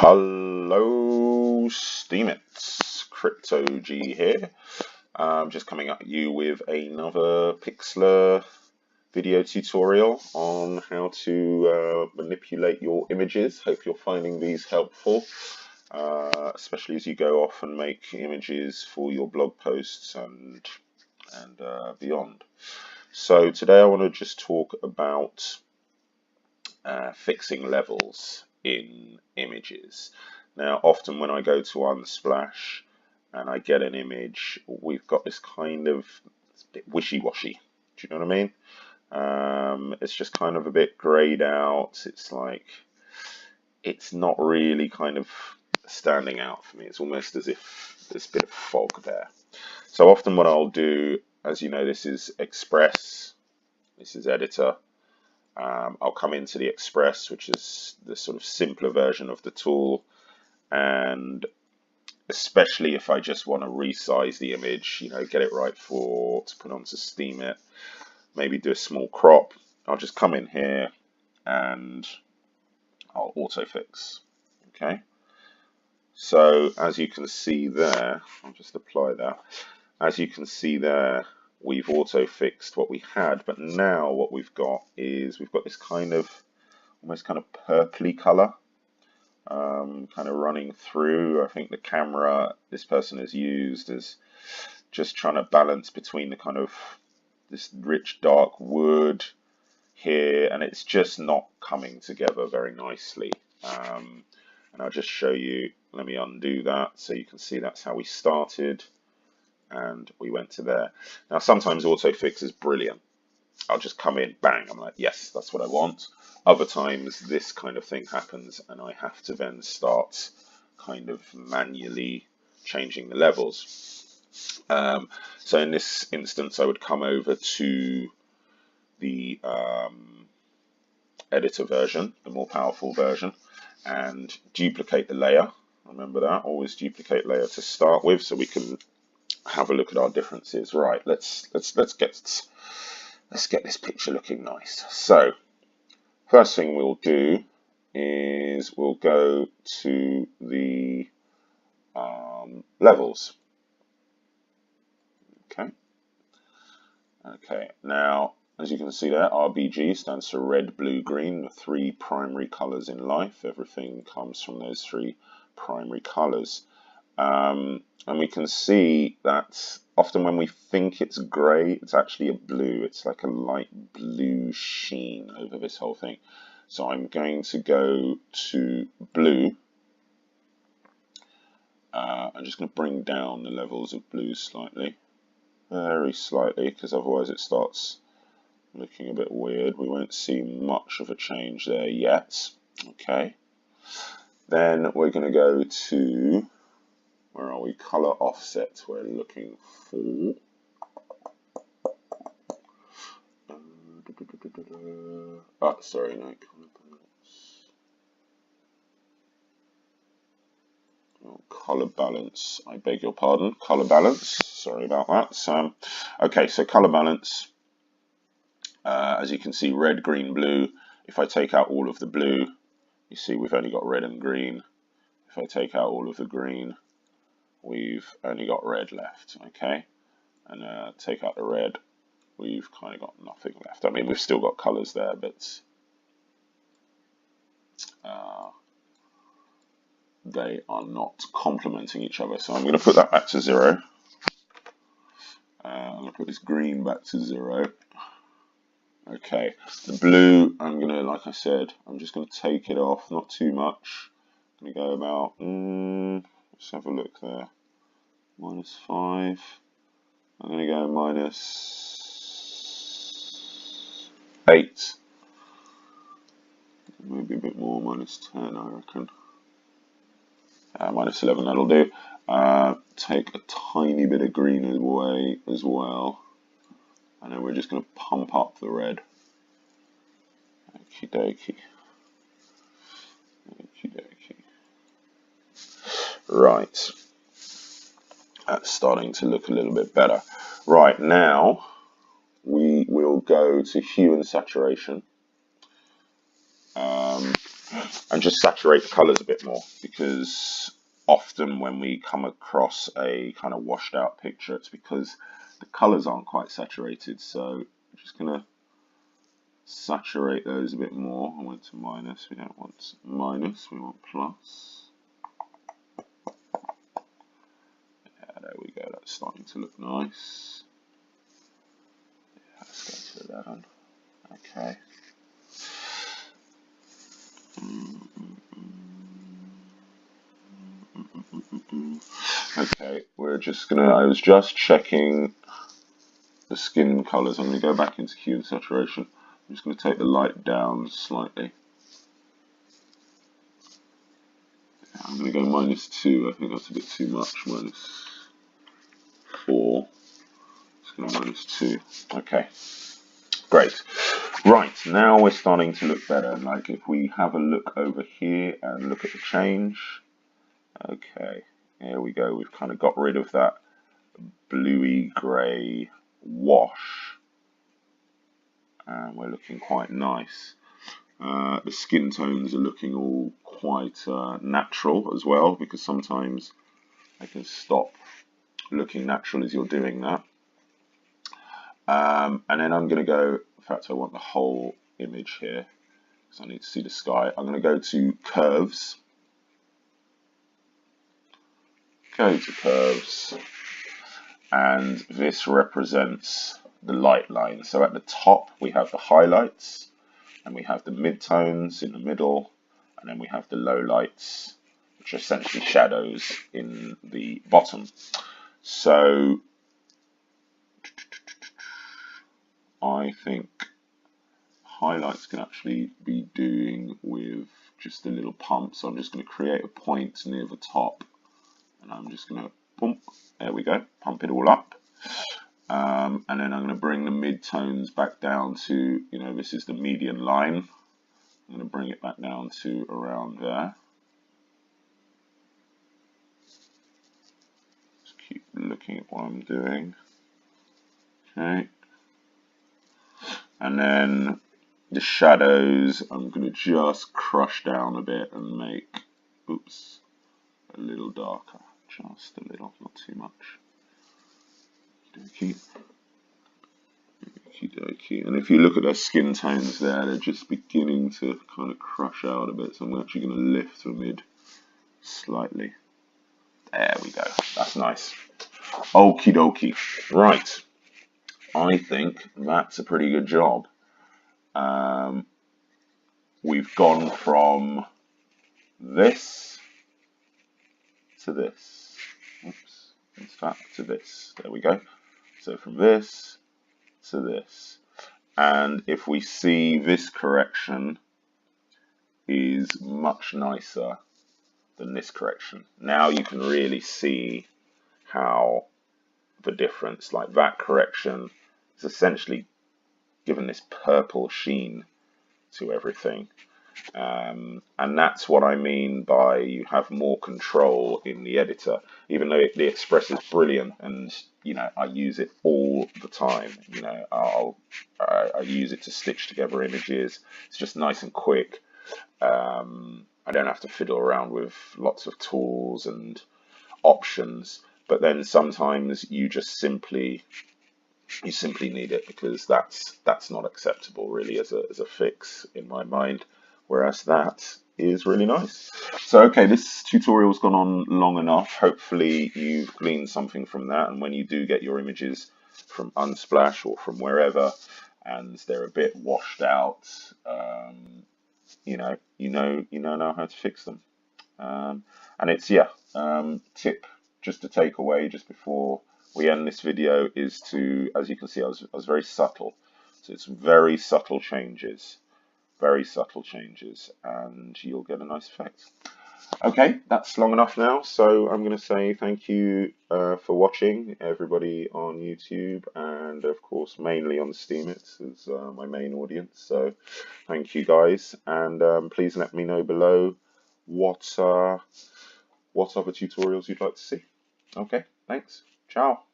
Hello, Steemits, Crypto G here. Just coming at you with another Pixlr video tutorial on how to manipulate your images. Hope you're finding these helpful, especially as you go off and make images for your blog posts and beyond. So today I want to just talk about fixing levels in images. Now, often when I go to Unsplash and I get an image, we've got this kind of, it's a bit wishy-washy. Do you know what I mean? It's just kind of a bit grayed out. It's like, it's not really kind of standing out for me. It's almost as if there's a bit of fog there. So often what I'll do, as you know, this is Express, this is Editor. I'll come into the Express, which is the sort of simpler version of the tool, and especially if I just want to resize the image, you know, get it right to put onto Steemit, maybe do a small crop, I'll just come in here and I'll autofix. Okay, so as you can see there, I'll just apply that. As you can see there, we've auto-fixed what we had, but now what we've got is we've got this kind of almost kind of purpley color kind of running through. I think the camera this person has used is just trying to balance between the kind of this rich dark wood here, and it's just not coming together very nicely. And I'll just show you, let me undo that so you can see that's how we started. And we went to there. Now sometimes autofix is brilliant. I'll just come in, bang, I'm like, yes, that's what I want. Other times this kind of thing happens and I have to then start kind of manually changing the levels. So in this instance I would come over to the editor version, the more powerful version, and duplicate the layer. Remember that, always duplicate layer to start with so we can have a look at our differences. Right, let's get this picture looking nice. So first thing we'll do is we'll go to the levels. Okay, now as you can see there, RBG stands for red, blue, green, the three primary colors in life. Everything comes from those three primary colors. And we can see that often when we think it's grey, it's actually a blue. It's like a light blue sheen over this whole thing. So I'm going to go to blue. I'm just going to bring down the levels of blue slightly, very slightly, because otherwise it starts looking a bit weird. We won't see much of a change there yet. Okay. Then we're going to go to, where are we? Color offset. We're looking for. Oh, sorry, no. Color balance. I beg your pardon. Color balance. Sorry about that. Okay, so color balance. As you can see, red, green, blue. If I take out all of the blue, you see we've only got red and green. If I take out all of the green, we've only got red left, okay? And take out the red, we've kind of got nothing left. I mean, we've still got colors there, but they are not complementing each other. So I'm going to put that back to 0. I'm going to put this green back to 0. Okay, the blue, I'm going to, like I said, I'm just going to take it off, not too much. I'm going to go about, let's have a look there. -5. I'm going to go -8. Maybe a bit more, -10, I reckon. -11, that'll do. Take a tiny bit of green away as well. And then we're just going to pump up the red. Okie dokie. Okie dokie. Right. That's starting to look a little bit better. Right, now we will go to hue and saturation. and just saturate the colors a bit more, because often when we come across a kind of washed out picture, it's because the colors aren't quite saturated. So I'm just gonna saturate those a bit more. I went to minus, we don't want minus, we want plus. Yeah, there we go, that's starting to look nice. Yeah, let's go to 11. Okay. Okay, we're just gonna, I was just checking the skin colors. I'm gonna go back into hue and saturation. I'm just gonna take the light down slightly. I'm gonna go -2. I think that's a bit too much. -4. Just gonna -2. Okay, great. Right, now we're starting to look better. Like if we have a look over here and look at the change. Okay, here we go. We've kind of got rid of that bluey grey wash, and we're looking quite nice. The skin tones are looking all quite natural as well, because sometimes they can stop looking natural as you're doing that. And then I'm going to go, in fact I want the whole image here because I need to see the sky. I'm going to go to curves, and this represents the light line. So at the top we have the highlights, and we have the midtones in the middle, and then we have the lowlights, which are essentially shadows in the bottom. So I think highlights can actually be doing with just a little pump. So I'm just going to create a point near the top, and I'm just going to pump. There we go, pump it all up. And then I'm going to bring the midtones back down to, you know, this is the median line. I'm going to bring it back down to around there. Just keep looking at what I'm doing. Okay. And then the shadows, I'm going to just crush down a bit and make, oops, a little darker. Just a little, not too much. And if you look at their skin tones there, they're just beginning to kind of crush out a bit. So I'm actually going to lift the mid slightly. There we go. That's nice. Okie dokie. Right. I think that's a pretty good job. We've gone from this to this. Oops. In fact, to this. There we go. So from this to this. And if we see this correction is much nicer than this correction, now you can really see how the difference, like that correction, is essentially given this purple sheen to everything. And that's what I mean by you have more control in the editor, even though the Express is brilliant, and you know I use it all the time. You know, I use it to stitch together images. It's just nice and quick. I don't have to fiddle around with lots of tools and options. But then sometimes you just simply need it, because that's not acceptable really as a fix in my mind. Whereas that is really nice. So okay, this tutorial's gone on long enough. Hopefully you've gleaned something from that, and when you do get your images from Unsplash or from wherever and they're a bit washed out, you know how to fix them. And it's tip just to take away just before we end this video is to, as you can see, I was very subtle. So it's very subtle changes, and you'll get a nice effect. Okay, that's long enough now. So I'm going to say thank you for watching, everybody on YouTube, and of course mainly on Steemit as my main audience. So thank you guys, and please let me know below what other tutorials you'd like to see. Okay, thanks. Ciao.